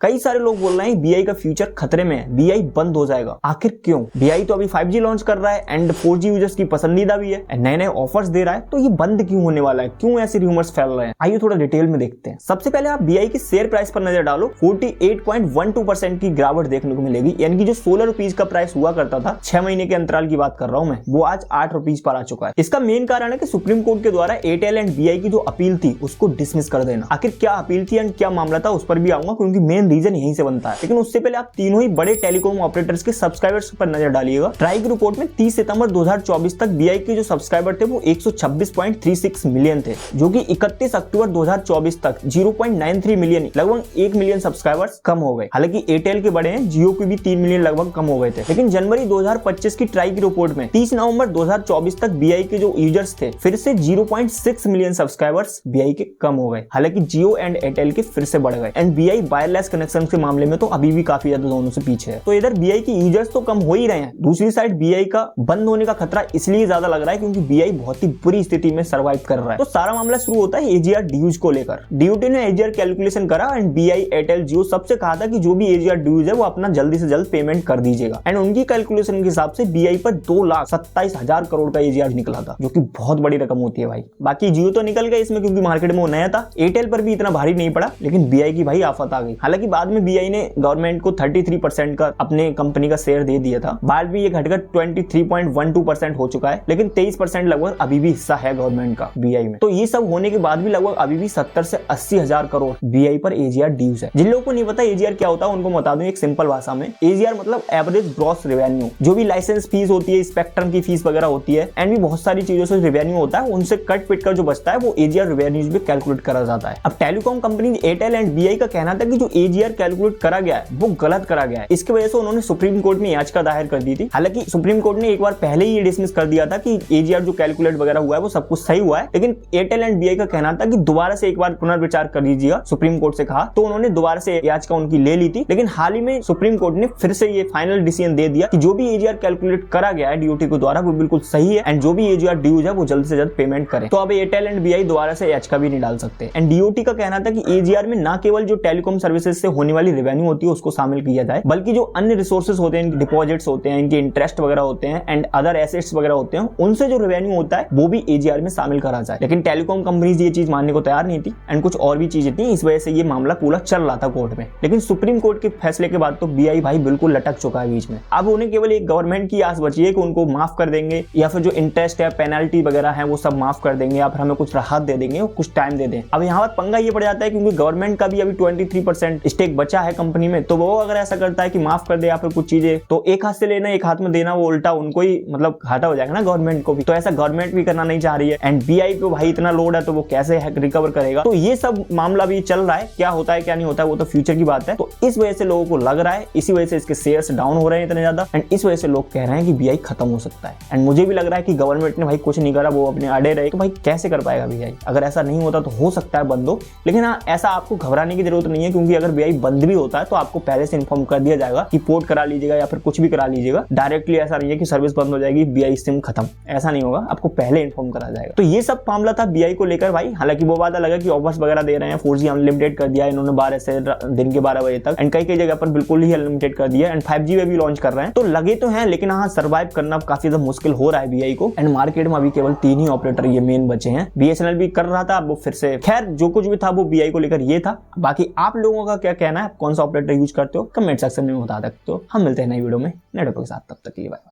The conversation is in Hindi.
कई सारे लोग बोल रहे हैं बीआई का फ्यूचर खतरे में है, बीआई बंद हो जाएगा। आखिर क्यों? बीआई तो अभी 5G लॉन्च कर रहा है एंड 4G यूजर्स की पसंदीदा भी है, नए नए ऑफर्स दे रहा है, तो ये बंद क्यों होने वाला है? क्यों ऐसे रूमर्स फैल रहे हैं? आइए थोड़ा डिटेल में देखते हैं। सबसे पहले आप बीआई की शेयर प्राइस पर नजर डालो। 48.12% की गिरावट देखने को मिलेगी, यानी कि जो 16 रुपीज का प्राइस हुआ करता था 6 महीने के अंतराल की बात कर रहा हूं मैं, वो आज 8 रुपीज पर आ चुका है। इसका मेन कारण है कि सुप्रीम कोर्ट के द्वारा एयरटेल एंड बीआई की जो अपील थी उसको डिसमिस कर देना। आखिर क्या अपील थी एंड क्या मामला था उस पर भी आऊंगा, क्योंकि मेन रीजन यहीं से बनता है। लेकिन उससे पहले आप तीनों ही बड़े टेलीकॉम ऑपरेटर्स के सब्सक्राइबर्स पर नजर डालिएगा। ट्राई की रिपोर्ट में 30 सितंबर 2024 तक बीआई के जो सब्सक्राइबर थे वो 126.36 मिलियन थे, जो कि 31 अक्टूबर 2024 तक 0.93 मिलियन, लगभग 1 मिलियन सब्सक्राइबर्स कम हो गए। हालांकि एयरटेल के बड़े हैं, जियो के भी 3 मिलियन लगभग कम हो गए थे। लेकिन जनवरी 2025 की ट्राई की रिपोर्ट में 30 नवंबर 2024 तक बीआई के जो यूजर्स थे फिर से 0.6 मिलियन सब्सक्राइबर्स बीआई के कम हो गए। हालांकि जियो एंड एयरटेल के फिर से बढ़ गए एंड बीआई वायरलेस कनेक्शन के मामले में तो अभी भी काफी ज्यादा दोनों से पीछे है। तो इधर बीआई की यूजर्स तो कम हो ही रहे हैं, दूसरी साइड बीआई का बंद होने का खतरा इसलिए ज्यादा लग रहा है क्योंकि बीआई बहुत ही बुरी स्थिति में सर्वाइव कर रहा है। तो सारा मामला शुरू होता है एजीआर ड्यूज को लेकर। डीओटी ने एजीआर कैलकुलेशन करा एंड बीआई, एयरटेल, जियो सबसे कहा था कि जो भी एजीआर ड्यूज है वो अपना जल्दी से जल्द पेमेंट कर दीजिएगा। एंड उनकी कैलकुलेशन के हिसाब से बीआई पर 2,27,000 करोड़ का एजीआर निकला था, जो कि बहुत बड़ी रकम होती है भाई। बाकी जियो तो निकल गया इसमें क्योंकि मार्केट में वो नया था। एयरटेल पर भी इतना भारी नहीं पड़ा, लेकिन बीआई की भाई आफत आ गई। हालांकि बाद में बीआई ने गवर्नमेंट को 33% का अपने कंपनी का शेयर दे दिया था, बाद में ये घटकर 23.12% हो चुका है, लेकिन 23% लगभग अभी भी हिस्सा है गवर्नमेंट का बीआई में। तो ये सब होने के बाद भी लगभग अभी भी 70 से 80 हजार करोड़ बीआई पर एजीआर ड्यूज है। जिन लोगों को नहीं पता एजीआर क्या होता है उनको बता दूं एक सिंपल भाषा में। एजीआर मतलब एवरेज ग्रॉस रेवेन्यू, जो भी लाइसेंस फीस होती है, स्पेक्ट्रम की फीस वगैरह होती है एंड भी बहुत सारी चीजों से रेवेन्यू होता है, उनसे कट पिट कर जो बचता है वो एजीआर रेवेन्यूज में कैलकुलेट करा जाता है। अब telecom company Airtel and BI का कहना था कि जो एजीआर कैलकुलेट करा गया है वो गलत करा गया है। इसकी वजह से उन्होंने सुप्रीम कोर्ट में याचिका दायर कर दी थी। हालांकि सुप्रीम कोर्ट ने एक बार पहले ही ये डिसमिस कर दिया था कि एजीआर जो कैलकुलेट वगैरह हुआ है वो सब कुछ सही हुआ है, लेकिन एयरटेल एंड बीआई का कहना था कि दोबारा से एक बार पुनर्विचार कर लीजिएगा, सुप्रीम कोर्ट से कहा। तो उन्होंने दोबारा से याचिका उनकी ले ली थी, लेकिन हाल ही में सुप्रीम कोर्ट ने फिर से ये फाइनल डिसीजन दे दिया कि जो भी एजीआर कैलकुलेट करा गया है डीओटी के द्वारा वो बिल्कुल सही है एंड जो भी एजीआर ड्यूज है वो जल्द से जल्द पेमेंट करें। तो अब एयरटेल एंड बीआई दोबारा से याचिका भी नहीं डाल सकते। एंड डीओटी का कहना था कि एजीआर में न केवल जो टेलीकॉम सर्विसेज से होने वाली रेवेन्यू होती है उसको शामिल किया जाए, बल्कि जो अन्य रिसोर्सेज होते हैं, इनके डिपॉजिट्स होते हैं, इनके इंटरेस्ट वगैरह होते हैं एंड अदर एसेट्स वगैरह होते हैं, उनसे जो रेवेन्यू होता है वो भी एजीआर में शामिल करा जाए। लेकिन टेलीकॉम कंपनीज ये चीज मानने को तैयार नहीं थी एंड कुछ और भी चीजें थी, इस वजह से ये मामला पूरा चल रहा था कोर्ट में। लेकिन सुप्रीम कोर्ट के फैसले के बाद तो बीआई भाई बिल्कुल लटक चुका है बीच में। अब उन्हें केवल एक गवर्नमेंट की आस बची है कि उनको माफ कर देंगे या फिर जो इंटरेस्ट है, पेनल्टी वगैरह है वो सब माफ कर देंगे या फिर हमें कुछ राहत दे देंगे, कुछ टाइम दे दें। अब यहाँ पर पंगा ये पड़ जाता है क्योंकि गवर्नमेंट का भी अभी 23% स्टेक बचा है कंपनी में, तो वो अगर ऐसा करता है कि माफ कर दे या फिर कुछ चीजें, तो एक हाथ से लेना एक हाथ में देना, वो उल्टा उनको ही मतलब घाटा हो जाएगा ना गवर्नमेंट को भी। तो ऐसा गवर्नमेंट भी करना नहीं चाह रही है एंड बीआई पे भाई इतना लोड है तो वो कैसे रिकवर करेगा। तो ये सब मामला भी चल रहा है, क्या होता है क्या नहीं होता है वो तो फ्यूचर की बात है। तो इस वजह से लोगों को लग रहा है, इसी वजह से इसके शेयर्स डाउन हो रहे हैं इतने ज्यादा एंड इस वजह से लोग कह रहे हैं कि बीआई खत्म हो सकता है। एंड मुझे भी लग रहा है कि गवर्नमेंट ने भाई कुछ नहीं करा, वो अपने अड़े रहे, तो भाई कैसे कर पाएगा बीआई? अगर ऐसा नहीं होता तो हो सकता है बंद हो, लेकिन हाँ ऐसा आपको घबराने की जरूरत नहीं है, क्योंकि अगर बीआई बंद भी होता है तो आपको पहले से इन्फॉर्म कर दिया जाएगा कि पोर्ट करा लीजिएगा या फिर कुछ भी करा लीजिएगा। डायरेक्टली ऐसा नहीं है कि सर्विस बंद हो जाएगी, बीआई सिम खत्म, ऐसा नहीं होगा, आपको पहले इन्फॉर्म करा जाएगा। तो ये सब मामला था बीआई को लेकर भाई। हालांकि वो वादा लगा कि ऑफर्स वगैरह दे रहे हैं, 4G अनलिमिटेड कर दिया इन्होंने 12 से दिन के 12 बजे तक एंड कई जगह पर बिल्कुल ही अनलिमिटेड कर दिया एंड 5G वे भी लॉन्च कर रहे हैं। तो लगे तो हैं, लेकिन हाँ सर्वाइव करना काफी ज्यादा मुश्किल हो रहा है बीआई को एंड मार्केट में अभी केवल 3 ही ऑपरेटर ये मेन बचे हैं। बीएसएनएल भी कर रहा था, अब वो फिर से, खैर जो कुछ भी था वो बीआई को लेकर ये था। बाकी आप लोगों का क्या कहना है, कौन सा ऑपरेटर यूज करते हो कमेंट सेक्शन में बता सकते हो। हम मिलते हैं नई वीडियो में नए टॉपिक के साथ, तब तक के लिए बाय।